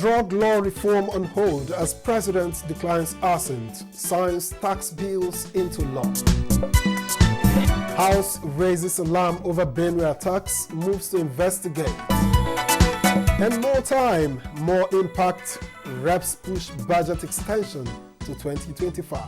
Drug law reform on hold as President declines assent, signs tax bills into law. House raises alarm over Benue attacks, moves to investigate. And more time, more impact, reps push budget extension to 2025.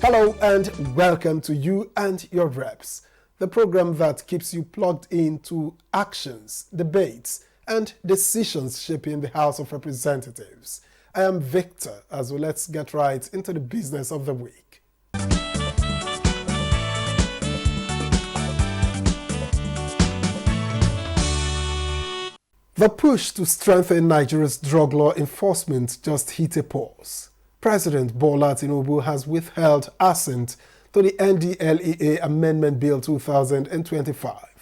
Hello and welcome to You and Your Reps, the program that keeps you plugged into actions, debates, and decisions shaping the House of Representatives. I am Victor, as well. Let's get right into the business of the week. The push to strengthen Nigeria's drug law enforcement just hit a pause. President Bola Tinubu has withheld assent to the NDLEA Amendment Bill 2025.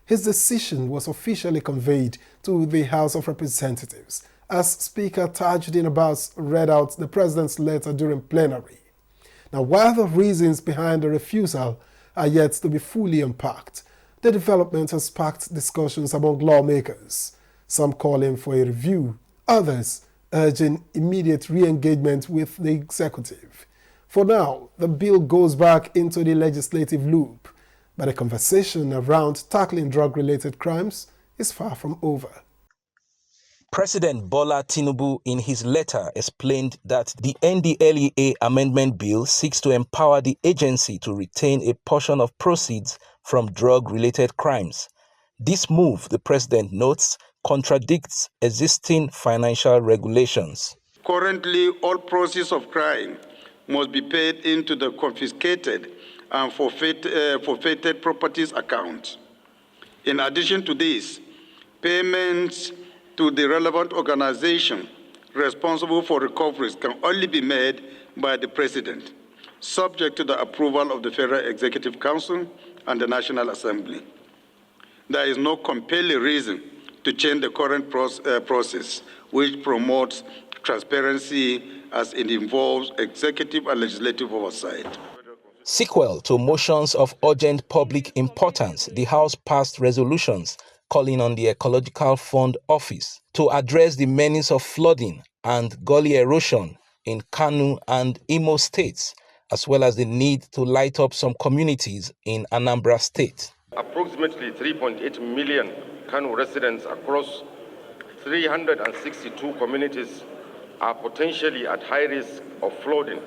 His decision was officially conveyed to the House of Representatives as Speaker Tajuddin Abbas read out the President's letter during plenary. Now, while the reasons behind the refusal are yet to be fully unpacked, the development has sparked discussions among lawmakers, some calling for a review, others urging immediate re-engagement with the executive. For now, the bill goes back into the legislative loop, but the conversation around tackling drug-related crimes is far from over. President Bola Tinubu in his letter explained that the NDLEA Amendment Bill seeks to empower the agency to retain a portion of proceeds from drug-related crimes. This move, the president notes, contradicts existing financial regulations. Currently, all proceeds of crime must be paid into the confiscated and forfeited properties account. In addition to this, payments to the relevant organization responsible for recoveries can only be made by the President, subject to the approval of the Federal Executive Council and the National Assembly. There is no compelling reason to change the current process, which promotes transparency as it involves executive and legislative oversight. Sequel to motions of urgent public importance, the House passed resolutions calling on the Ecological Fund Office to address the menace of flooding and gully erosion in Kano and Imo states, as well as the need to light up some communities in Anambra State. Approximately 3.8 million Kano residents across 362 communities are potentially at high risk of flooding.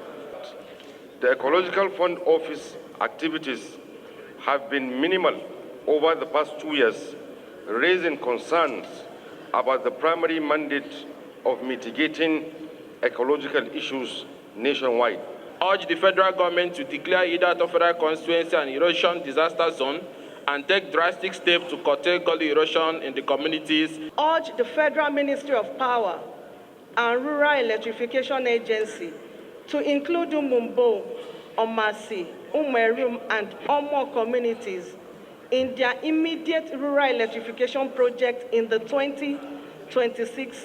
The Ecological Fund Office activities have been minimal over the past 2 years, raising concerns about the primary mandate of mitigating ecological issues nationwide. Urge the federal government to declare either the federal constituency an erosion disaster zone and take drastic steps to curtail gully erosion in the communities. Urge the Federal Ministry of Power and Rural Electrification Agency to include Umumbo, Omasi, Umerum, and Omo communities in their immediate rural electrification project in the 2026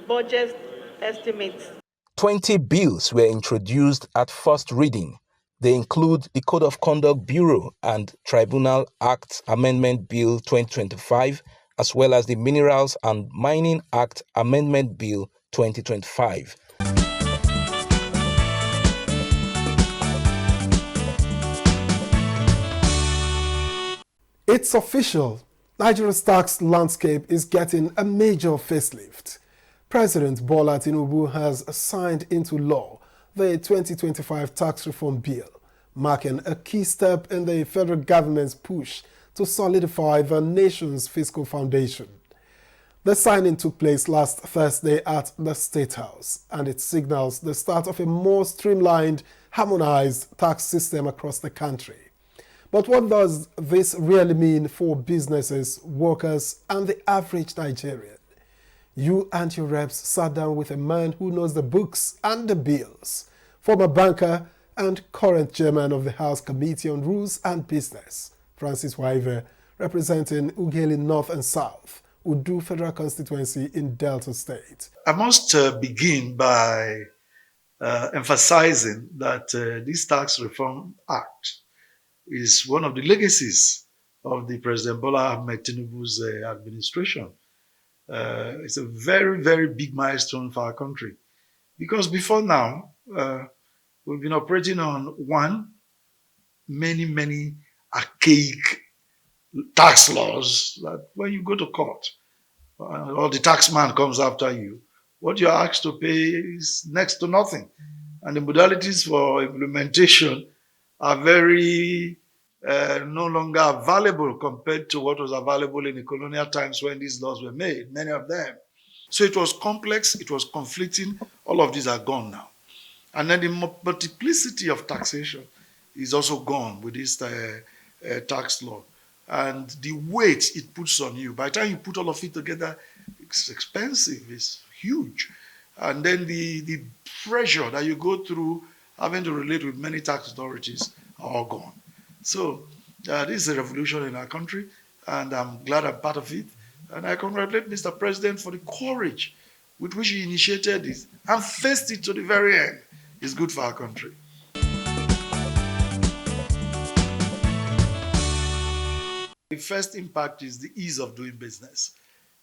budget estimates. 20 bills were introduced at first reading. They include the Code of Conduct Bureau and Tribunal Act Amendment Bill 2025, as well as the Minerals and Mining Act Amendment Bill 2025. It's official. Nigeria's tax landscape is getting a major facelift. President Bola Tinubu has signed into law the 2025 tax reform bill, marking a key step in the federal government's push to solidify the nation's fiscal foundation. The signing took place last Thursday at the State House, and it signals the start of a more streamlined, harmonized tax system across the country. But what does this really mean for businesses, workers, and the average Nigerian? You and your reps sat down with a man who knows the books and the bills, former banker and current chairman of the House Committee on Rules and Business, Francis Waive, representing Ughelli North and South, Udu Federal Constituency in Delta State. I must begin by emphasizing that this Tax Reform Act is one of the legacies of the President Bola Ahmed Tinubu's administration. It's a very, very big milestone for our country. Because before now, we've been operating on many archaic tax laws that when you go to court or the tax man comes after you, what you're asked to pay is next to nothing. And the modalities for implementation are very no longer available compared to what was available in the colonial times when these laws were made, many of them. So it was complex, it was conflicting. All of these are gone now. And then the multiplicity of taxation is also gone with this tax law. And the weight it puts on you, by the time you put all of it together, it's expensive, it's huge. And then the pressure that you go through having to relate with many tax authorities are all gone. So this is a revolution in our country, and I'm glad I'm part of it. And I congratulate Mr. President for the courage with which he initiated this and faced it to the very end. It's good for our country. The first impact is the ease of doing business.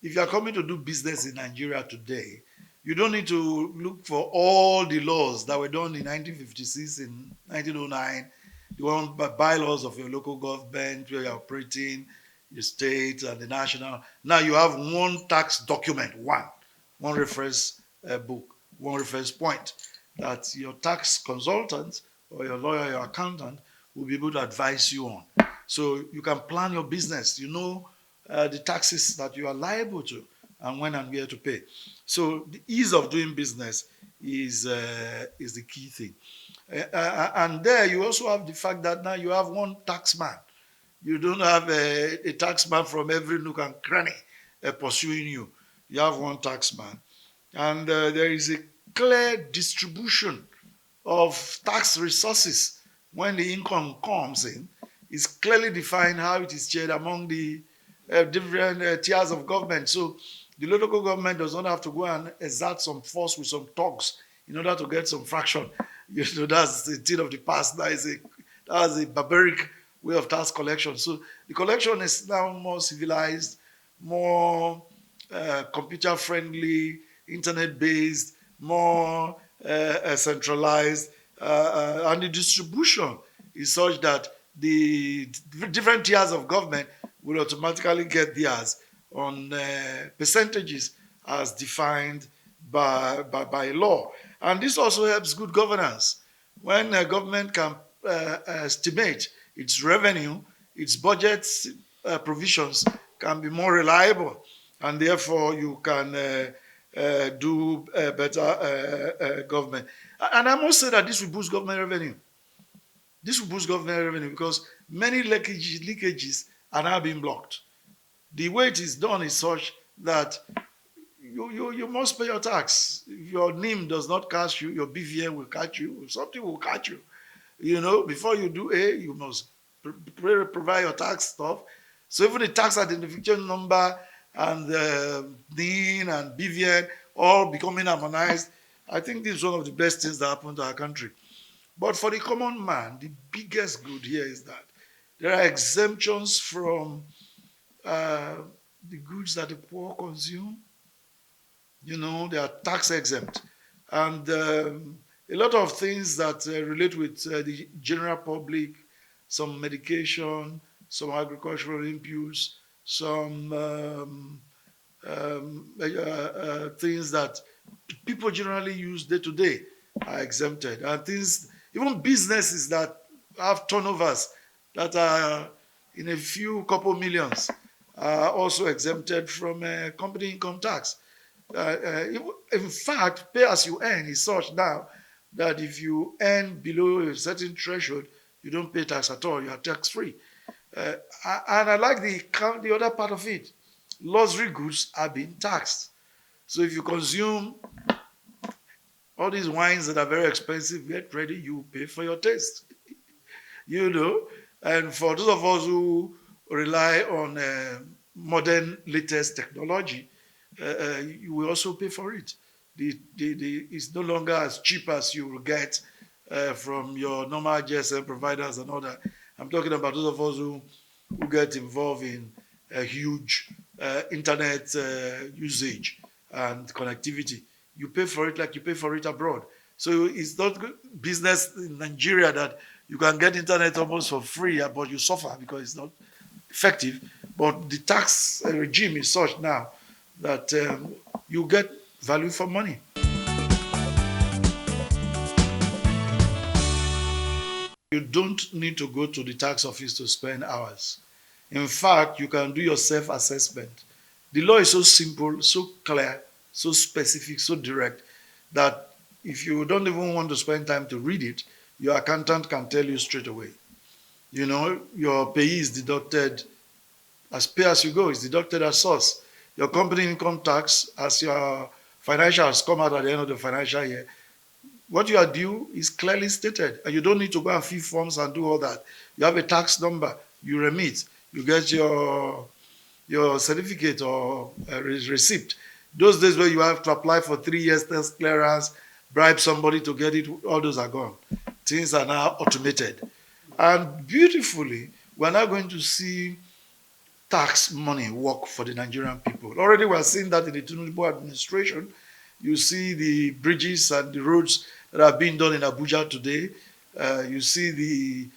If you are coming to do business in Nigeria today, you don't need to look for all the laws that were done in 1956, in 1909, the one bylaws of your local government, where you're operating, your state and the national. Now you have one tax document, one reference book, one reference point that your tax consultant or your lawyer, your accountant will be able to advise you on. So you can plan your business. You know the taxes that you are liable to and when and where to pay. So the ease of doing business is the key thing. And there you also have the fact that now you have one tax man. You don't have a tax man from every nook and cranny pursuing you. You have one tax man. And there is a clear distribution of tax resources when the income comes in. It's clearly defined how it is shared among the different tiers of government. So the local government does not have to go and exert some force with some thugs in order to get some fraction. You know, that's the thing of the past. That is a barbaric way of tax collection. So the collection is now more civilized, more computer-friendly, internet-based, more centralized, and the distribution is such that the different tiers of government will automatically get theirs on percentages as defined by law. And this also helps good governance. When a government can estimate its revenue, its budget provisions can be more reliable, and therefore you can do better government. And I must say that this will boost government revenue. This will boost government revenue because many leakages are now being blocked. The way it is done is such that you must pay your tax. If your NIM does not catch you, your BVN will catch you, something will catch you. You know, before you do A, you must provide your tax stuff. So even the tax identification number and NIN and BVN all becoming harmonized, I think this is one of the best things that happened to our country. But for the common man, the biggest good here is that there are exemptions from the goods that the poor consume. You know, they are tax exempt. And a lot of things that relate with the general public, some medication, some agricultural inputs, some things that people generally use day to day are exempted. And things, even businesses that have turnovers that are in a few couple millions are also exempted from company income tax. In fact, pay as you earn is such now that if you earn below a certain threshold, you don't pay tax at all. You are tax free. And I like the other part of it. Luxury goods are being taxed. So if you consume all these wines that are very expensive, get ready, you pay for your taste. You know, and for those of us who rely on modern latest technology, you will also pay for it. It's no longer as cheap as you will get from your normal GSM providers and all that. I'm talking about those of us who get involved in huge internet usage and connectivity. You pay for it like you pay for it abroad. So it's not business in Nigeria that you can get internet almost for free, but you suffer because it's not effective. But the tax regime is such now that you get value for money. You don't need to go to the tax office to spend hours. In fact, you can do your self-assessment. The law is so simple, so clear, so specific, so direct, that if you don't even want to spend time to read it, your accountant can tell you straight away. You know, your pay is deducted as pay as you go, it's deducted as source. Your company income tax, as your financials come out at the end of the financial year, what you are due is clearly stated, and you don't need to go and fill forms and do all that. You have a tax number, you remit, you get your certificate or receipt. Those days where you have to apply for 3 years tax clearance, bribe somebody to get it, all those are gone. Things are now automated. And beautifully, we're now going to see tax money work for the Nigerian people. Already we're seeing that in the Tinubu administration. You see the bridges and the roads that are being done in Abuja today. You see the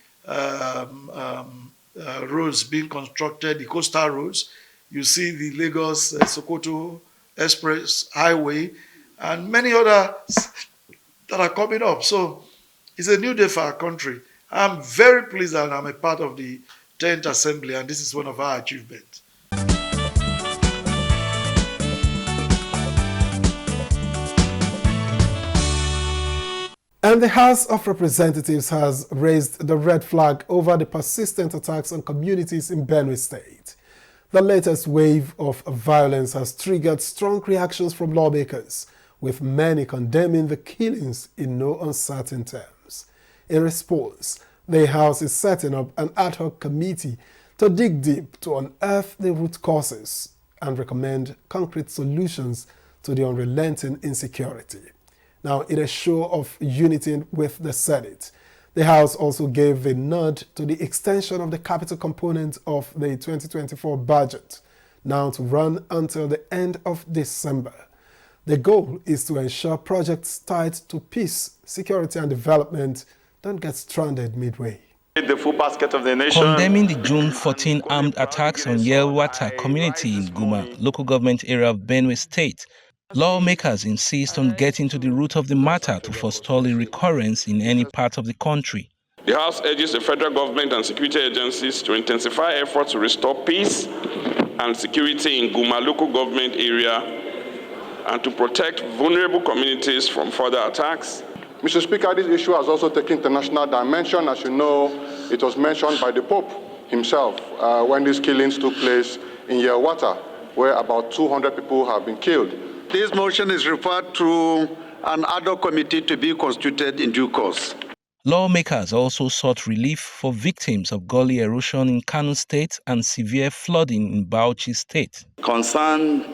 roads being constructed, the coastal roads. You see the Lagos-Sokoto Express Highway and many others that are coming up. So it's a new day for our country. I'm very pleased that I'm a part of the 10th Assembly, and this is one of our achievements. And the House of Representatives has raised the red flag over the persistent attacks on communities in Benue State. The latest wave of violence has triggered strong reactions from lawmakers, with many condemning the killings in no uncertain terms. In response, the House is setting up an ad hoc committee to dig deep to unearth the root causes and recommend concrete solutions to the unrelenting insecurity. Now, in a show of unity with the Senate, the House also gave a nod to the extension of the capital component of the 2024 budget, now to run until the end of December. The goal is to ensure projects tied to peace, security and development don't get stranded midway. The full basket of the nation. Condemning the June 14 armed attacks on Yelwata community in Guma, local government area of Benue State, lawmakers insist on getting to the root of the matter to forestall a recurrence in any part of the country. The House urges the federal government and security agencies to intensify efforts to restore peace and security in Guma local government area and to protect vulnerable communities from further attacks. Mr. Speaker, this issue has also taken international dimension. As you know, it was mentioned by the Pope himself when these killings took place in Yelwata, where about 200 people have been killed. This motion is referred to an ad hoc committee to be constituted in due course. Lawmakers also sought relief for victims of gully erosion in Kano State and severe flooding in Bauchi State. Concerned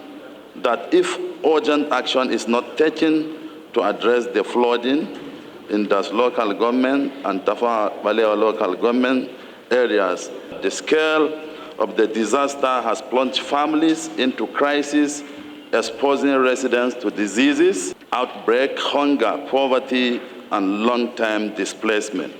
that if urgent action is not taken to address the flooding in those local government and Tafa Balewa local government areas, the scale of the disaster has plunged families into crisis, exposing residents to diseases, outbreak, hunger, poverty, and long-term displacement.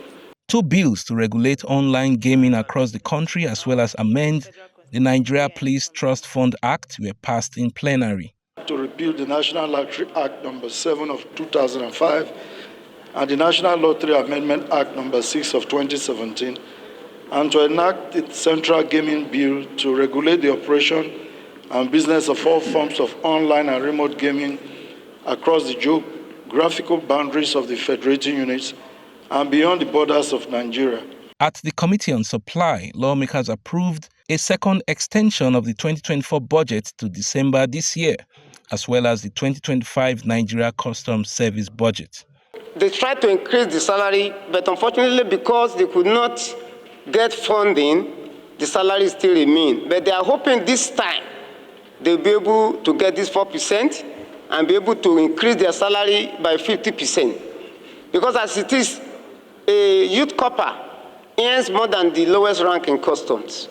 2 bills to regulate online gaming across the country as well as amend the Nigeria Police Trust Fund Act were passed in plenary. To repeal the National Lottery Act No. 7 of 2005 and the National Lottery Amendment Act No. 6 of 2017, and to enact the Central Gaming Bill to regulate the operation and business of all forms of online and remote gaming across the geographical boundaries of the federating units and beyond the borders of Nigeria. At the Committee on Supply, lawmakers approved a second extension of the 2024 budget to December this year, as well as the 2025 Nigeria Customs Service budget. They tried to increase the salary, but unfortunately because they could not get funding, the salary still remains. But they are hoping this time they'll be able to get this 4% and be able to increase their salary by 50%. Because as it is, a youth corper earns more than the lowest rank in customs.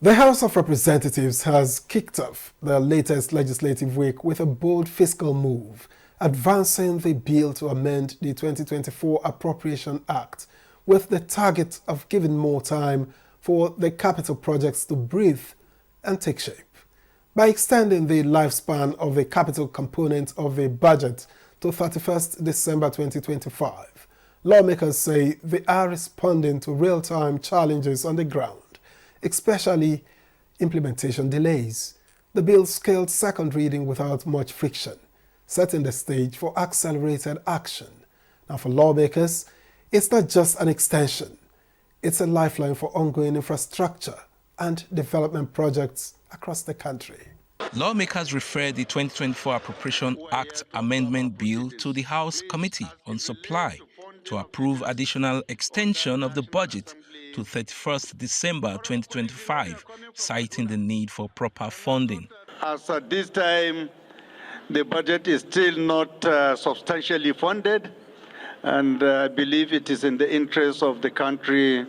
The House of Representatives has kicked off their latest legislative week with a bold fiscal move, advancing the bill to amend the 2024 Appropriation Act with the target of giving more time for the capital projects to breathe and take shape. By extending the lifespan of the capital component of the budget to 31st December 2025, lawmakers say they are responding to real-time challenges on the ground, especially implementation delays. The bill scaled second reading without much friction, setting the stage for accelerated action. Now, for lawmakers, it's not just an extension, it's a lifeline for ongoing infrastructure and development projects across the country. Lawmakers referred the 2024 Appropriation Act Amendment Bill to the House Committee on Supply to approve additional extension of the budget to 31st December 2025, citing the need for proper funding. As at this time, the budget is still not substantially funded, and I believe it is in the interest of the country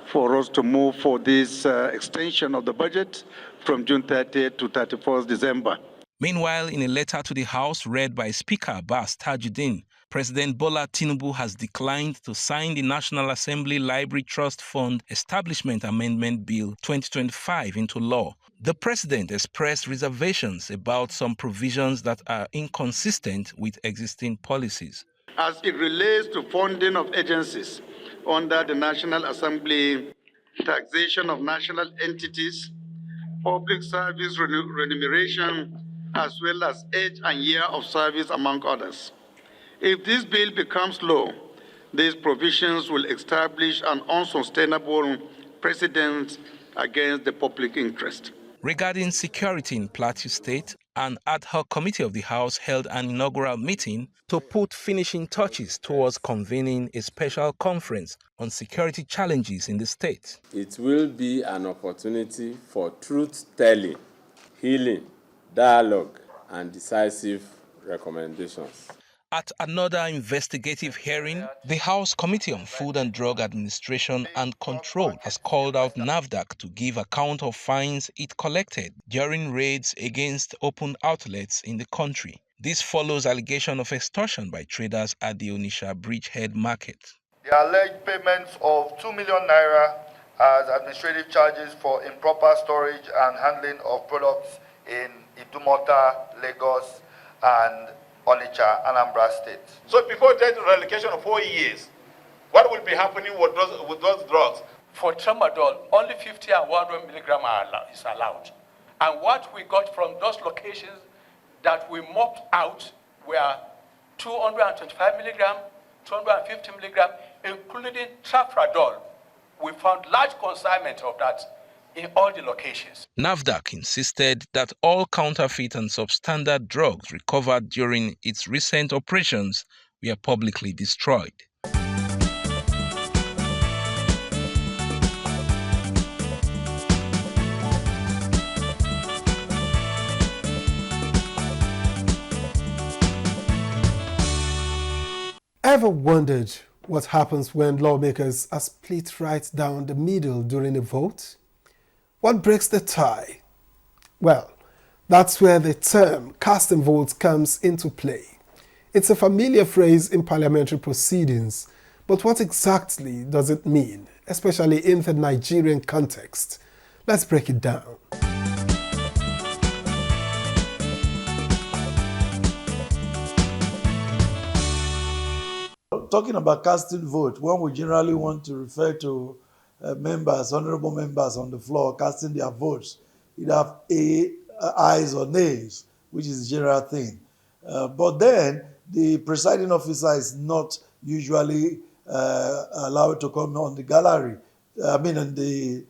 for us to move for this extension of the budget from June 30th to 31st December. Meanwhile, in a letter to the House read by Speaker Abbas Tajuddin, President Bola Tinubu has declined to sign the National Assembly Library Trust Fund Establishment Amendment Bill 2025 into law. The president expressed reservations about some provisions that are inconsistent with existing policies. As it relates to funding of agencies under the National Assembly, taxation of national entities, public service remuneration, as well as age and year of service, among others. If this bill becomes law, these provisions will establish an unsustainable precedent against the public interest. Regarding security in Plateau State, an ad hoc committee of the House held an inaugural meeting to put finishing touches towards convening a special conference on security challenges in the state. It will be an opportunity for truth-telling, healing, dialogue, and decisive recommendations. At another investigative hearing, the House Committee on Food and Drug Administration and Control has called out NAFDAC to give account of fines it collected during raids against open outlets in the country. This follows allegation of extortion by traders at the Onitsha Bridgehead Market. The alleged payments of 2 million naira as administrative charges for improper storage and handling of products in Idumota, Lagos, and Onitsha, Anambra State. So before that relocation of 4 years, what will be happening with those drugs? For tramadol, only 50 and 100 milligram is allowed. And what we got from those locations that we mopped out were 225 milligram, 250 milligram, including tafradol. We found large consignment of that in all the locations. NAFDAC insisted that all counterfeit and substandard drugs recovered during its recent operations were publicly destroyed. Ever wondered what happens when lawmakers are split right down the middle during a vote? What breaks the tie? Well, that's where the term casting votes comes into play. It's a familiar phrase in parliamentary proceedings, but what exactly does it mean, especially in the Nigerian context? Let's break it down. Talking about casting vote, one would generally want to refer to members, honorable members on the floor casting their votes. You'd have ayes or nays, which is the general thing. But then the presiding officer is not usually allowed to come on the gallery. On the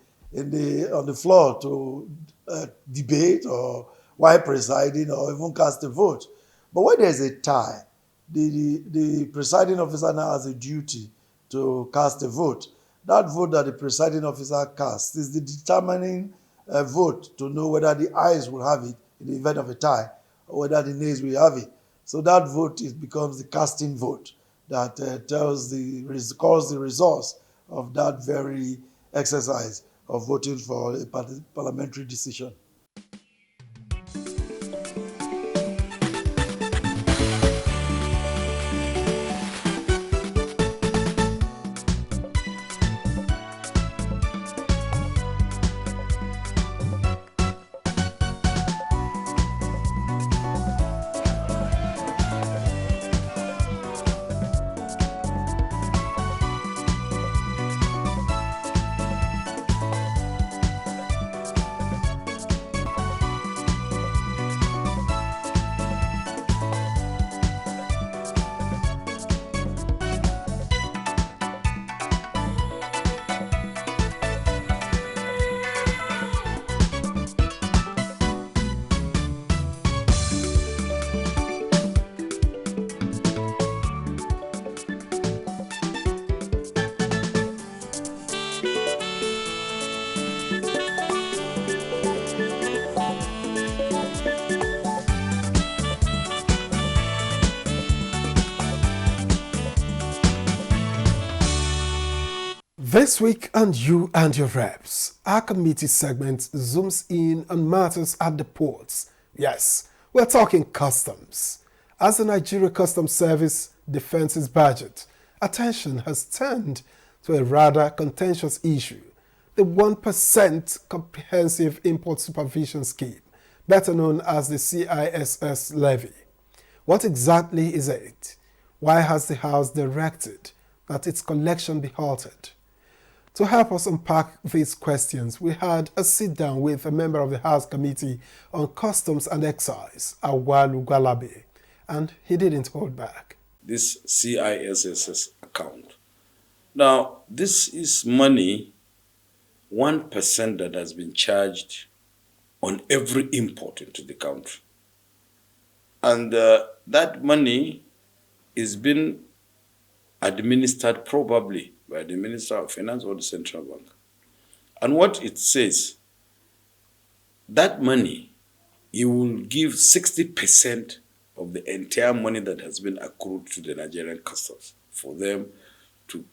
floor to debate or while presiding or even cast a vote. But when there's a tie, the presiding officer now has a duty to cast a vote. That vote that the presiding officer casts is the determining vote to know whether the ayes will have it in the event of a tie or whether the nays will have it. So that vote becomes the casting vote that calls the results of that very exercise. of voting for a parliamentary decision. This week on You and Your Reps, our committee segment zooms in on matters at the ports. Yes, we're talking customs. As the Nigeria Customs Service defends its budget, attention has turned to a rather contentious issue, the 1% Comprehensive Import Supervision Scheme, better known as the CISS levy. What exactly is it? Why has the House directed that its collection be halted? To help us unpack these questions, we had a sit-down with a member of the House Committee on Customs and Excise, Awalu Gwalabe, and he didn't hold back. This CISS account. Now, this is money, 1% that has been charged on every import into the country. And that money is being administered probably by the Minister of Finance or the Central Bank. And what it says, that money, you will give 60% of the entire money that has been accrued to the Nigerian customs for them to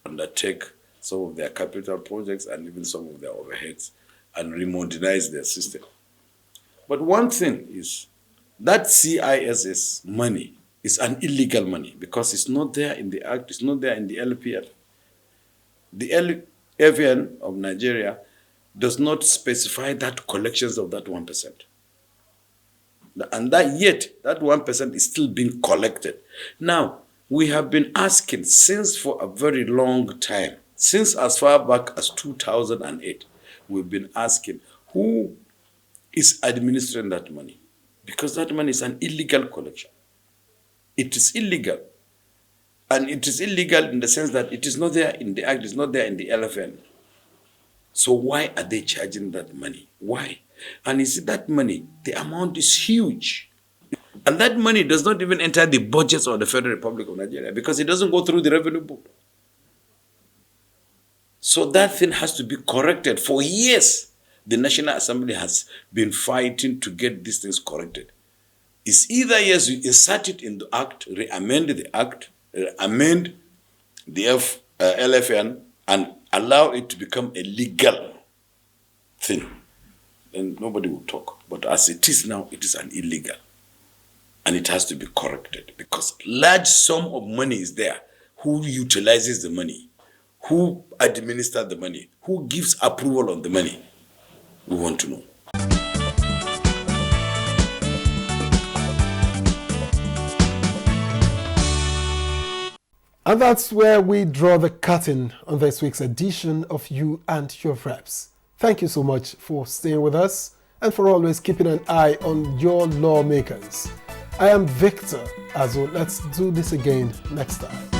undertake some of their capital projects and even some of their overheads and remodernize their system. But one thing is, that CISS money is an illegal money because it's not there in the Act, it's not there in the LPR. The LFN of Nigeria does not specify that collections of that 1%. And yet, that 1% is still being collected. Now, we have been asking since for a very long time, since as far back as 2008, we've been asking who is administering that money? Because that money is an illegal collection. It is illegal. And it is illegal in the sense that it is not there in the Act, it's not there in the LFN. So why are they charging that money? Why? And you see, that money, the amount is huge. And that money does not even enter the budgets of the Federal Republic of Nigeria because it doesn't go through the Revenue Board. So that thing has to be corrected. For years, the National Assembly has been fighting to get these things corrected. It's either, yes, you insert it in the Act, re-amend the Act, amend the LFN, and allow it to become a legal thing. Then nobody will talk. But as it is now, it is an illegal. And it has to be corrected because large sum of money is there. Who utilizes the money? Who administers the money? Who gives approval on the money? We want to know. And that's where we draw the curtain on this week's edition of You and Your Reps. Thank you so much for staying with us and for always keeping an eye on your lawmakers. I am Victor Azo. Let's do this again next time.